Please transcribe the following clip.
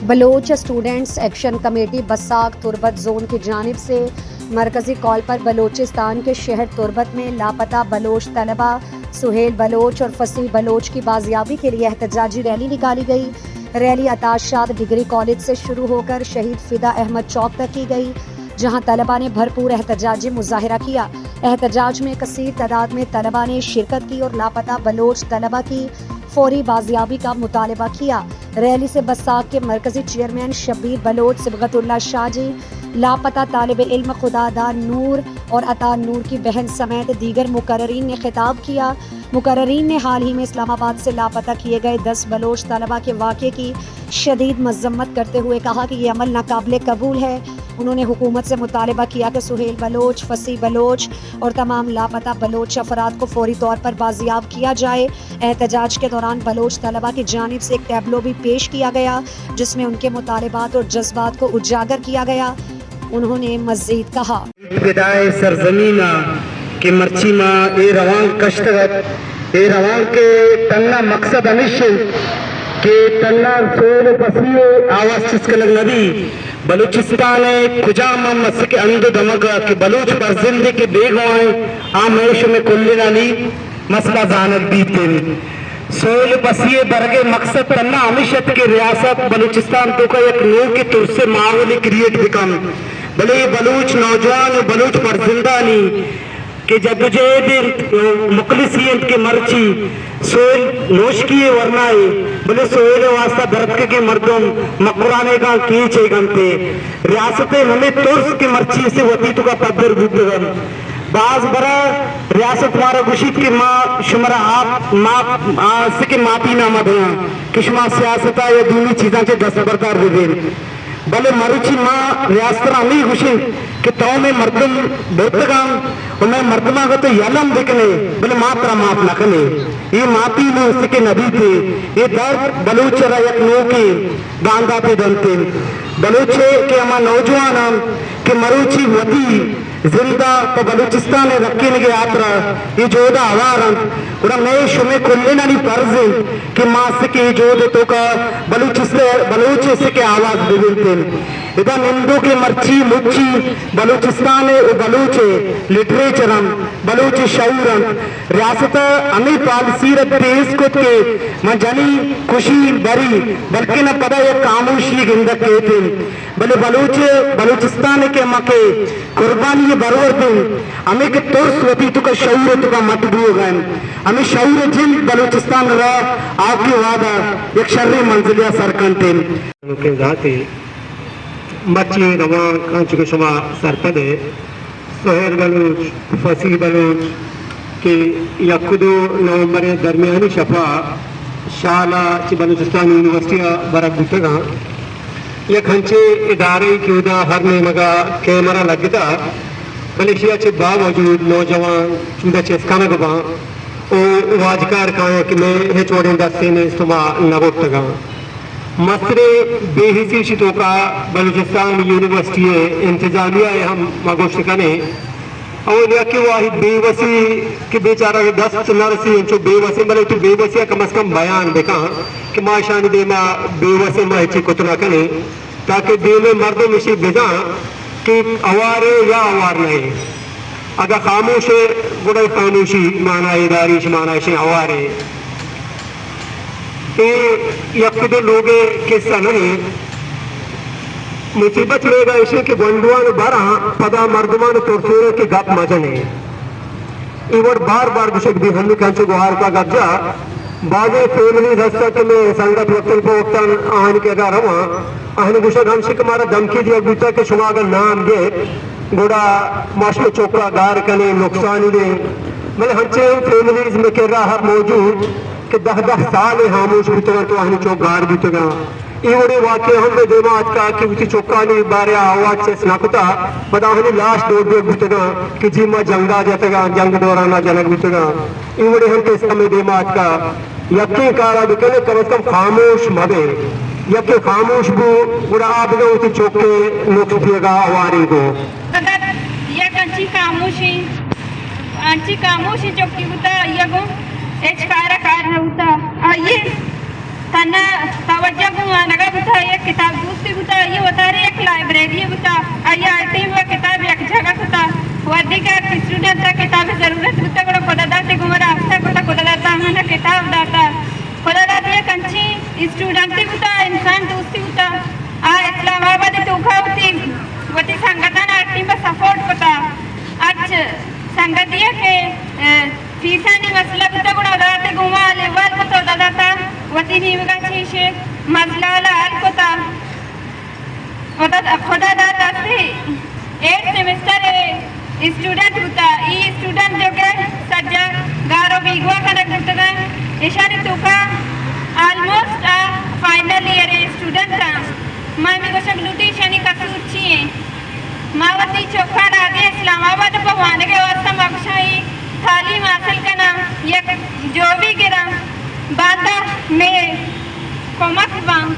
Bloch students action committee BSAC Turbat zone की जानिब से मरकज़ी कॉल पर बलोचिस्तान के शहर तुर्बत में लापता बलोच तलबा सुहेल बलोच और फसीह बलोच की बाजियाबी के लिए एहतजाजी रैली निकाली गई। रैली अताशाद डिग्री कॉलेज से शुरू होकर शहीद फिदा अहमद चौक तक की गई, जहां तलबा ने भरपूर एहतजाजी मुजाहिरा किया। एहतजाज में कसीर तादाद में तलबा ने शिरकत की और लापता बलोच तलबा की फौरी बाजियाबी का मुतालबा किया। रैली से बसाक के मरकजी चेयरमैन शब्बीर बलोच, सिबगतुल्लाह शाजी, लापता तालिब इल्म खुदादा नूर और अता नूर की बहन समेत दीगर मुकर्रीन ने खिताब किया। मुकर्रीन ने हाल ही में इस्लामाबाद से लापता किए गए 10 बलोच तलबा के वाक़े की शदीद मज़म्मत करते हुए कहा कि ये अमल नाकाबिले कबूल है। उन्होंने हुकूमत से मुतालबा किया कि सुहेल बलोच, फसीह बलोच और तमाम लापता बलोच अफराद को फौरी तौर पर बाजियाब किया जाए। एहतजाज के दौरान बलोच तलबा की जानिब से एक टैबलो भी पेश किया गया, जिसमें उनके मुतालबात और जज्बात को उजागर किया गया। उन्होंने मज़ीद कहा, बिदाए सरजमीना के मर्ची माँ ए रवान कश्तगत ए रवान के तन्ना मकसद अनिश्चित के तन्ना सोल पसिए आवाज चिस्कलग नदी बलूचिस्तान खुजामा मस्से के अंदो दमगा के बलूच पर जिंदे के बेगवाएं आमेश में कुल्लिनानी मसला जानत बीते सोल पसिए बरगे मकसद तन्ना अमिशत के रियासत बलूचिस्तान तो का एक नो के तुर से माहौल क्रिएट बिकम भले बलूच नौजवान बलूच पर जिंदानी के जद्दोजहद मुखलिसियत के मर्ची सोल नोश किए वरनाए बोले सोल वास्ता दर्द के मर्दम मकुराने का कीचे गंते रियासतें हमें तुर्स के मर्ची से वती तो का पदर बुद्धगन बाज बरा रियासत मारा गुशीत के माँ शुमरा आप माँ से के मापी ना मधुआ किश्मा सियासता या दूनी चीज़ां के दस्तबरदार दे भले मरुची माँ रियासत अमी गुशी कि तो में मर्दम बोतगाम उन्हें मर्दमा को तो यलम देखने बोले मात्रा माप नखने ये मापी में उसके नबी थे ये दर्द बलूच रायत नो के बांधा पे दलते बलूचे के अमा नौजवान के मरुची वती जिंदा तो बलूचिस्तान रखे लगे यात्रा ये जोधा आवारन उड़ा नए शुमे खुलने नहीं फर्ज कि माँ से के जोधे तो का बलूच से के आवाज बिगड़ते इधर निंदो के मर्ची मुच्ची बलूचिस्तान बलूचे लिटरेचरम बलूच शऊरम रियासत अमी पालसीरत देश को के मजनी खुशी बरी बल्कि न पता ये खामोशी गिंदक के थे भले बलूचिस्तान के मके कुर्बानी बरोबर दिन हमें के तुर्स वती तो का शऊर तो का मतबू गए हमें शऊर जिन बलूचिस्तान रहा आपकी वादा एक शर्री मंजिलिया सरकनते के जाते मच्छी रवा कांच के शवा सरपदे सोहेल बलूच फसीह बलूच के यकुदो नवंबर दरमियानी शफा शाला ची बलूचिस्तान यूनिवर्सिटी बरक गुतगा ये खंचे इदारे की उदा हर में मगा कैमरा लगता मलेशिया के बावजूद नौजवान चुदा चेस्काना गवा ओ वाजकार का कि मैं हे चोड़े दस्ते ने सुबह नगोटगा मसरे बेहिसी शितों का बलूचिस्तान यूनिवर्सिटी इंतजामिया हम मगोश कने और या कि वाहिद बेवसी के बेचारा 10 नरसी जो बेवसी बले तो बेवसी कम से कम बयान देखा कि माशानी दे मा बेवसी मा हिची कुतना कने ताकि दे में मर्द मिशी बेजा कि अवारे या अवार नहीं अगर खामोश है गुड़ा खामोशी माना इदारी माना शे अवारे यकुदो लोगे किस्सा नहीं मुसीबत लेगा इसे कि बंडुआन बारा पदा मर्दमान तोरसोरे के गप मजने इवर बार बार गुशक भी हम कंचो गुहार का गब्जा बाजे फैमिली रस्ता के में संगत वक्तन को वक्तन आहन के अगर हुआ आहन गुशक हम शिक मारा धमकी दिया गुता के शुमा अगर नाम दे गोड़ा माशे चोकरा गार कने नुकसानी दे मैंने हंचे फैमिलीज में के रहा मौजूद कि 10 साल खामोश बीतगा तो आहन चौक गार बीतगा इवड़े वाक्य हम देमात का कि उसी चौकानी बारे आवाज से स्नाकुता बदाहनी लाश दौड़ दे बीतगा कि जीमा जंगा जतगा जंग दौराना जनक बीतगा इवड़े हम के समय देमात का यकी कारा बिकने कम से कम खामोश मदे यके खामोश बो गुड़ा आप गो उसी चौके नुक्स दिएगा आवारी को ये कंची खामोशी चौकी उता ये गो एच कारा कार होता आइए थाना तवज्जो घुमाना बुता एक किताब दूसरी बुता ये होता रही एक लाइब्रेरी बुता IRT में किताब एक जगह बुता वादी का स्टूडेंट का किताब जरूरत बुता को खुदा दाते गुमरा आफ्ता को खुदा दाता हमारा किताब दाता खुदा दाती कंची स्टूडेंट बुता इंसान दूसरी बुता आ इस्लामाबाद तो उखावती वती संगठन आरती में सपोर्ट बुता आज संगतिया के फीसानी मसला बुता को दाते गुमा लेवल बुता दाता वती निवगा चीशे मसला हल कोता खुदा दाता से 8 सेमेस्टर स्टूडेंट होता ये स्टूडेंट जो के सज्जा गारो बिगवा कनक होता इशारे तो का ऑलमोस्ट फाइनल ईयर स्टूडेंट था मैं भी कुछ लूटी शनि का सूची है मावती चौका राधे इस्लामाबाद भगवान के वास्ते मकशाई थाली हासिल करना ये जो भी गिरा बांधा में कोमक बांग